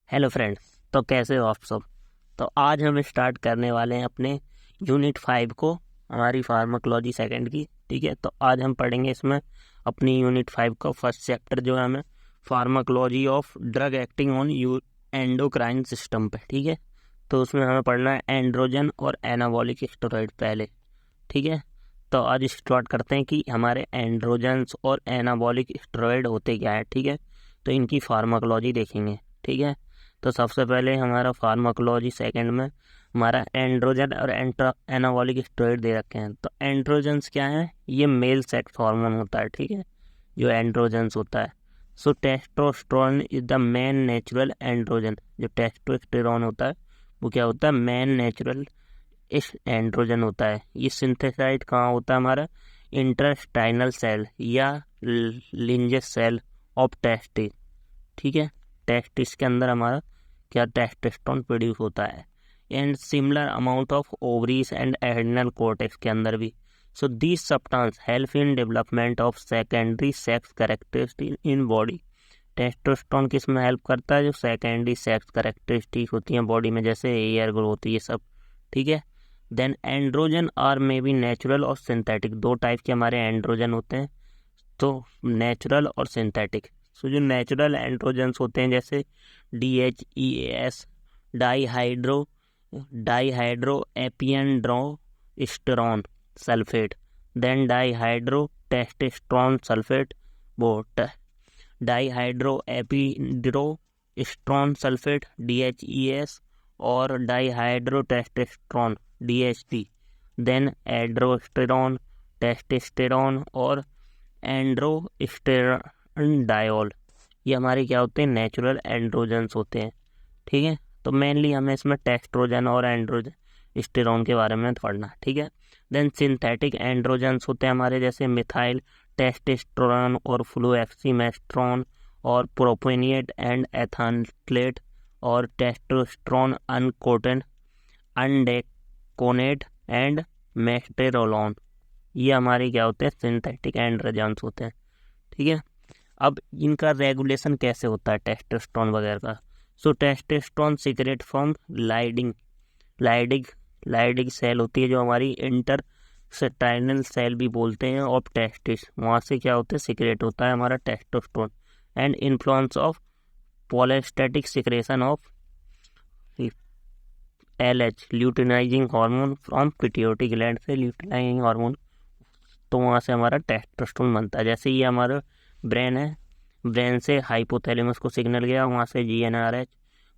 Hello friends, तो कैसे हो आप सब। तो आज हम स्टार्ट करने वाले हैं अपने यूनिट 5 को, हमारी फार्माकोलॉजी सेकंड की। ठीक है, तो आज हम पढ़ेंगे इसमें अपनी यूनिट 5 का फर्स्ट चैप्टर जो है हमें pharmacology of drug acting on endocrine system पे। ठीक है, तो उसमें हमें पढ़ना है एंड्रोजन और एनाबॉलिक स्टेरॉइड पहले। ठीक है, तो आज स्टार्ट करते हैं कि हमारे एंड्रोजन्स और एनाबॉलिक स्टेरॉइड होते क्या है। ठीक है, तो इनकी फार्माकोलॉजी देखेंगे। ठीक है, तो सबसे पहले हमारा फार्माकोलॉजी सेकंड में हमारा एंड्रोजन और एनाबॉलिक स्टेरॉइड दे रखे हैं। तो एंड्रोजन्स क्या है, ये मेल सेक्स हार्मोन होता है। ठीक है, जो एंड्रोजन्स होता है। So testosterone is the main natural androgen. जो टेस्टोस्टेरोन होता है वो क्या होता है, मेन नेचुरल इस एंड्रोजन होता है। ये सिंथेसाइज कहाँ होता है, हमारा इंटरस्टाइनल सेल या लिंजेस सेल ऑफ टेस्टिस। ठीक है, टेस्टिस के अंदर हमारा क्या टेस्टोस्टेरोन प्रोड्यूस होता है। And similar amount of ovaries and adrenal cortex के अंदर भी। So this substance help in development of secondary sex characteristic in body. Testosterone किस में हेल्प करता है, जो सेकेंडरी सेक्स कैरेक्टरिस्टिक होती हैं बॉडी में, जैसे हेयर ग्रोथ, ये सब। ठीक है, देन एंड्रोजन आर में भी नेचुरल और सिंथेटिक, दो टाइप के हमारे एंड्रोजन होते हैं, तो नेचुरल और सिंथेटिक। सो जो नेचुरल एंड्रोजन्स होते हैं जैसे DHEAS dihydro epiandrosterone sulphate, then dihydro testosterone sulphate, वो डाईहाइड्रो एपिड्रोस्टेरोन सल्फेट DHEAS, और dihydro testosterone DHT, then androsterone, testosterone और एंड्रोस्टेरॉनडायोल। ये हमारे क्या होते हैं, नेचुरल एंड्रोजन्स होते हैं। ठीक है, तो मेनली हमें इसमें टेस्ट्रोजन और एंड्रोस्टेरोन के बारे में पढ़ना। ठीक है, देन सिंथेटिक एंड्रोजन्स होते हैं हमारे, जैसे मिथाइल टेस्टोस्टेरोन और फ्लूएक्सीमेस्ट्रोन और प्रोपेनिएट एंड एथानलेट और टेस्टोस्टेरोन अनकोटेड अनडेकोनेट एंड मेस्टेरोलोन। ये हमारे क्या होते हैं, सिंथेटिक एंड्रोजन्स होते हैं। ठीक है, अब इनका रेगुलेशन कैसे होता है टेस्टोस्टेरोन वगैरह का। सो टेस्टोस्टेरोन सीक्रेट फ्रॉम लाइडिंग सेल होती है, जो हमारी इंटरस्टाइनल सेल भी बोलते हैं ऑफ टेस्टिस, वहाँ से क्या होता है, सीक्रेट होता है हमारा testosterone. And influence of pulsatile secretion of LH luteinizing hormone from pituitary gland से ल्यूटिनाइजिंग हार्मोन, तो वहाँ से हमारा टेस्टोस्टेरोन बनता है। जैसे ये हमारा ब्रेन है, ब्रेन से हाइपोथैलेमस को सिग्नल गया, वहाँ से GnRH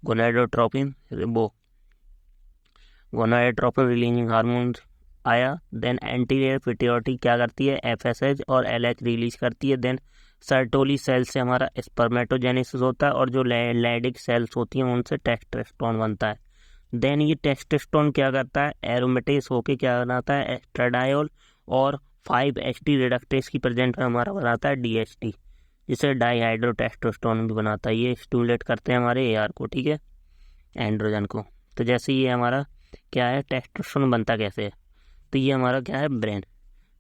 गोनाडोट्रोपिन रिलीजिंग हार्मोन आया। देन एंटीरियर पिट्यूटरी क्या करती है, FSH और LH रिलीज करती है। देन सर्टोली सेल से हमारा स्पर्मेटोजेनेसिस होता है, और जो लैडिक सेल्स होती हैं उनसे टेस्टोस्टेरोन बनता है। देन ये टेस्टोस्टेरोन क्या करता है, एरोमेटेस होके क्या बनाता है, एस्ट्राडायोल और 5-HT रिडक्टेस की प्रेजेंट में हमारा बनाता है DHT, जिसे डाईहाइड्रो टेस्टोस्टेरोन भी बनाता है। ये स्टिमुलेट करते हैं हमारे AR को। ठीक है, एंड्रोजन को। तो जैसे ये हमारा क्या है, टेस्टोस्टेरोन बनता कैसे है, तो ये हमारा क्या है,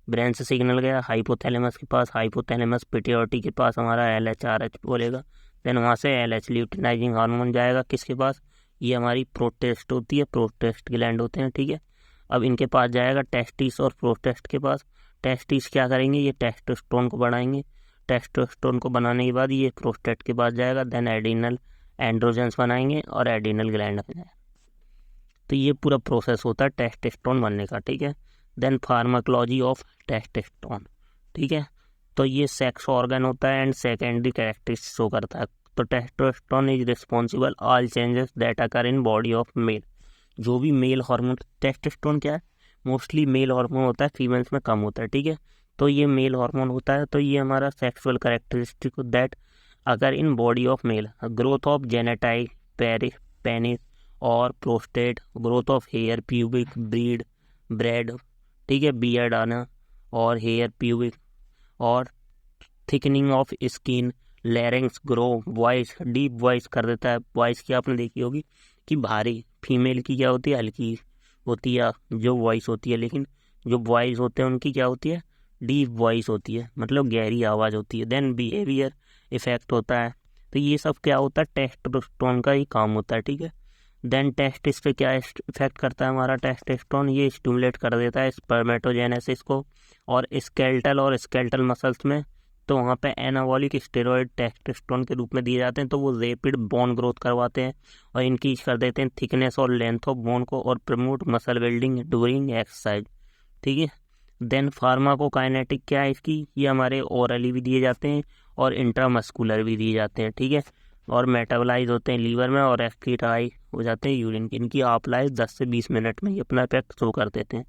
ब्रेन से सिग्नल गया हाइपोथैलेमस के पास, हाइपोथैलेमस पिट्यूटरी के पास हमारा LHRH बोलेगा। देन वहाँ से LH ल्यूटिनाइजिंग हार्मोन जाएगा किसके पास, ये हमारी प्रोस्टेट होती है, प्रोस्टेट ग्लैंड होते हैं। ठीक है, अब इनके पास जाएगा टेस्टिस और प्रोस्टेट के पास। टेस्टिस क्या करेंगे, ये टेस्टोस्टेरोन को बढ़ाएंगे। टेस्टोस्टेरोन को बनाने के बाद ये प्रोस्टेट के पास जाएगा, देन एडिनल एंड्रोजन्स बनाएंगे और एडिनल ग्लैंड में जाएगा। तो ये पूरा प्रोसेस होता है टेस्टोस्टेरोन बनने का। ठीक है, देन फार्माकोलॉजी ऑफ टेस्टोस्टेरोन। ठीक है, तो ये सेक्स ऑर्गन होता है एंड सेकेंडरी कैरेक्टरिस्टिक्स शो करता है। तो testosterone is responsible all changes that occur in body of mail. जो भी मेल हार्मोन, टेस्टोस्टेरोन क्या है, मोस्टली मेल हार्मोन होता है, फीमेल्स में कम होता है। ठीक है, तो ये मेल हार्मोन होता है, तो ये हमारा सेक्सुअल कैरेक्टरिस्टिक दैट अगर in body of male, growth of genital penis और prostate, growth of hair pubic beard. ठीक है, बियर्ड आना और हेयर प्यूबिक, और thickening of skin, larynx grow, voice deep voice कर देता है। वॉइस की आपने देखी होगी कि भारी, फीमेल की क्या होती है, हल्की होती है जो वॉइस होती है, लेकिन जो बॉयज़ होते हैं उनकी क्या होती है, डीप वॉइस होती है, मतलब गहरी आवाज़ होती है। देन बिहेवियर इफेक्ट होता है, तो ये सब क्या होता है, टेस्टोस्टेरोन का ही काम होता है, ठीक है। देन टेस्ट इस पे क्या इफेक्ट करता है हमारा टेस्टोस्टेरोन, ये स्टिमुलेट कर देता है स्पर्मेटोजेनेसिस को और स्केलेटल मसल्स में। तो वहाँ पे एनाबॉलिक स्टेरॉयड टेस्टोस्टेरोन के रूप में दिए जाते हैं, तो वो रैपिड बोन ग्रोथ करवाते हैं और इंक्रीज कर देते हैं थिकनेस और लेंथ ऑफ बोन को और promote muscle building during exercise, ठीक है। देन फार्माकोकाइनेटिक क्या है इसकी, ये हमारे ओरली भी दिए जाते हैं और इंट्रामस्कुलर भी दिए जाते हैं, ठीक है। और मेटाबोलाइज होते हैं लीवर में और एक्सक्रीटाइज हो जाते हैं यूरिन की। इनकी हाफ लाइफ 10 से 20 मिनट में ये अपना इफेक्ट शो कर देते हैं,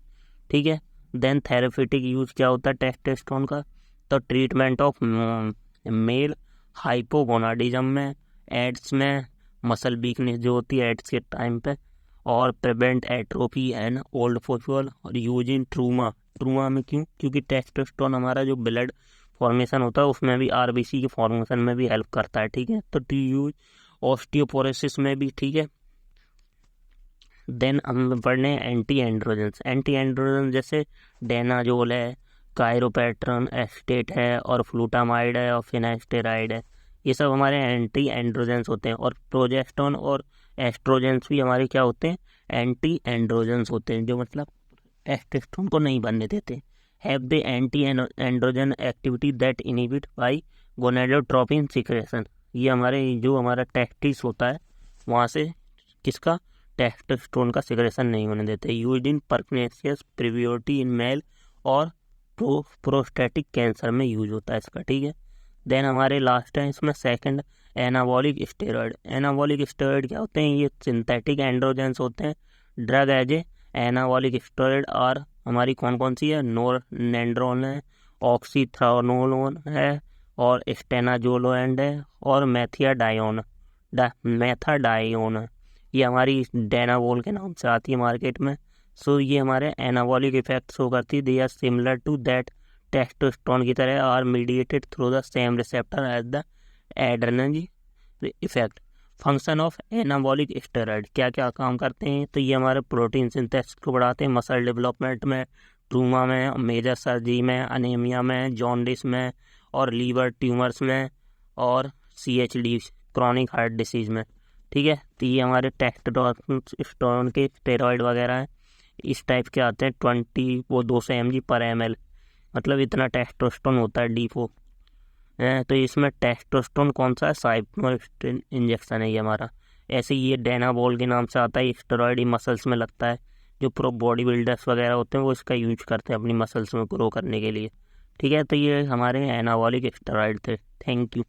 ठीक है। देन थेरेप्यूटिक यूज क्या होता है टेस्टोस्टेरोन का, तो ट्रीटमेंट ऑफ मेल हाइपोगोनाडिज्म में, एड्स में, मसल वीकनेस जो होती है एड्स के टाइम पे, और प्रिवेंट एट्रोफी एंड ओल्ड फोस्फोल, और यूज इन ट्रूमा में क्यों, क्योंकि टेस्टोस्टेरोन हमारा जो ब्लड फॉर्मेशन होता है उसमें भी आरबीसी के फॉर्मेशन में भी हेल्प करता है, ठीक है। तो टी यूज ऑस्टियोपोरोसिस में भी, ठीक है। देन हम पढ़ने एंटी एंड्रोजन जैसे डेनाजोल है, कायरोपेट्रन एस्टेट है और फ्लूटामाइड है और फिनास्टेराइड है, ये सब हमारे एंटी एंड्रोजेंस होते हैं। और प्रोजेस्टेरोन और एस्ट्रोजेंस भी हमारे क्या होते हैं, एंटी एंड्रोजेंस होते हैं, जो मतलब टेस्टोस्टेरोन को नहीं बनने देते। Have the anti androgen activity that inhibit by gonadotropin secretion, ये हमारा टेस्टिस होता है वहाँ से किसका, टेस्टोस्टेरोन का सिक्रेशन नहीं होने देते। यूज्ड इन परक्नेसियस प्रिवियोरिटी इन मेल और प्रोस्टेटिक कैंसर में यूज होता है इसका, ठीक है। देन हमारे लास्ट है इसमें सेकंड एनाबॉलिक स्टेरॉयड क्या होते हैं, ये सिंथेटिक एंड्रोजेंस होते हैं। Drug as a anabolic steroid और हमारी कौन सी है, नोरनेंड्रोन है, ऑक्सीथ्रोनोलोन है और स्टेनाजोलोएंड है और मेथाडायोन है, ये हमारी डेनाबोल के नाम से आती है मार्केट में। सो ये हमारे एनाबॉलिक इफेक्ट शो करती है। They are similar to that testosterone की तरह are mediated through the same receptor as the adrenergic effect. Function of anabolic steroid क्या क्या काम करते हैं, तो ये हमारे प्रोटीन सिंथेसिस को बढ़ाते हैं मसल डेवलपमेंट में, ट्रूमा में, मेजर सर्जरी में, अनीमिया में, जॉन्डिस में और लीवर ट्यूमर्स में और CHD क्रॉनिक हार्ट डिसीज में, ठीक है। तो ये हमारे टेस्टोस्टेरोन के स्टेरॉयड वगैरह हैं, इस टाइप के आते हैं 200 mg पर ml, मतलब इतना टेस्टोस्टेरोन होता है D4 है। तो इसमें टेस्टोस्टेरोन कौन सा है, साइप्रोस्टेरोन इंजेक्शन है ये हमारा। ऐसे ये डेनाबॉल के नाम से आता है, स्टेरॉयड ही मसल्स में लगता है, जो प्रो बॉडी बिल्डर्स वगैरह होते हैं वो इसका यूज करते हैं अपनी मसल्स में ग्रो करने के लिए, ठीक है। तो ये हमारे एनाबॉलिक स्टेरॉयड थे। Thank you.